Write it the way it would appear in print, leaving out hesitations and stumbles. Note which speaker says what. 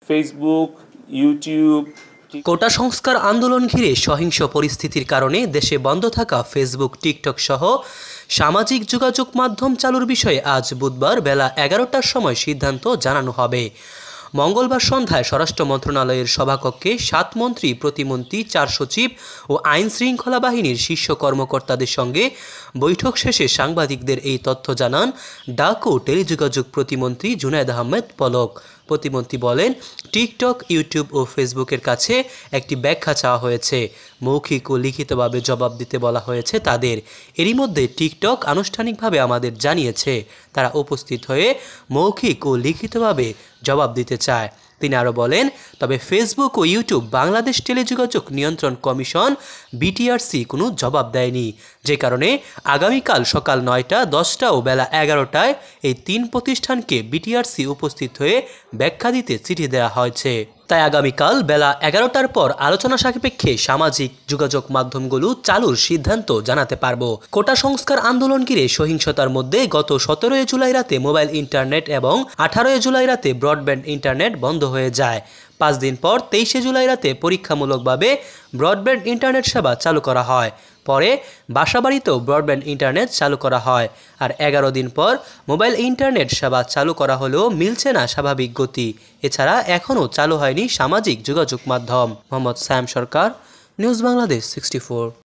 Speaker 1: Facebook, YouTube.
Speaker 2: কোটা সংস্কার আন্দোলন ঘিরে সহিংস পরিস্থিতির কারণে দেশে বন্ধ থাকা ফেসবুক, টিকটক সহ সামাজিক যোগাযোগ মাধ্যম চালুর বিষয়ে আজ বুধবার বেলা 11টার সময় সিদ্ধান্ত জানানো হবে। মঙ্গলবার সন্ধ্যায় স্বরাষ্ট্র মন্ত্রণালয়ের সভাকক্ষে 7 মন্ত্রী, প্রতিমন্ত্রী, 4 সচিব ও আইন শৃঙ্খলা বাহিনীর শীর্ষ কর্মকর্তাদের সঙ্গে বৈঠক শেষে সাংবাদিকদের এই তথ্য জানান ডাক ও টেলিযোগাযোগ প্রতিমন্ত্রী জুনায়েদ আহমেদ পলক। প্রতিমন্ত্রী বলেন, টিকটক, ইউটিউব ও ফেসবুকের কাছে একটি ব্যাখ্যা চাওয়া হয়েছে। মৌখিক ও লিখিতভাবে জবাব দিতে বলা হয়েছে তাদের। এরই মধ্যে টিকটক আনুষ্ঠানিকভাবে আমাদের জানিয়েছে তারা উপস্থিত হয়ে মৌখিক ও লিখিতভাবে জবাব দিতে চায়। তিনি আরও বলেন, তবে ফেসবুক ও ইউটিউব বাংলাদেশ টেলিযোগাযোগ নিয়ন্ত্রণ কমিশন বিটিআরসি কোনো জবাব দেয়নি, যে কারণে আগামীকাল সকাল 9টা, 10টা ও বেলা 11টায় এই 3 প্রতিষ্ঠানকে বিটিআরসি উপস্থিত হয়ে ব্যাখ্যা দিতে চিঠি দেওয়া হয়েছে। তাই আগামীকাল বেলা 11টার পর আলোচনা সাপেক্ষে সামাজিক যোগাযোগ মাধ্যমগুলো চালুর সিদ্ধান্ত জানাতে পারব। কোটা সংস্কার আন্দোলন ঘিরে সহিংসতার মধ্যে গত 17 জুলাই রাতে মোবাইল ইন্টারনেট এবং 18 জুলাই রাতে ব্রডব্যান্ড ইন্টারনেট বন্ধ হয়ে যায়। 5 দিন পর 23 জুলাই রাতে পরীক্ষামূলকভাবে ব্রডব্যান্ড ইন্টারনেট সেবা চালু করা হয়। পরে বাসাবাড়িতেও ব্রডব্যান্ড ইন্টারনেট চালু করা হয়। আর 11 দিন পর মোবাইল ইন্টারনেট সেবা চালু করা হলেও মিলছে না স্বাভাবিক গতি। এছাড়া এখনও চালু হয়নি সামাজিক যোগাযোগ মাধ্যম। মোহাম্মদ সায়েম সরকার, নিউজ বাংলাদেশ 64।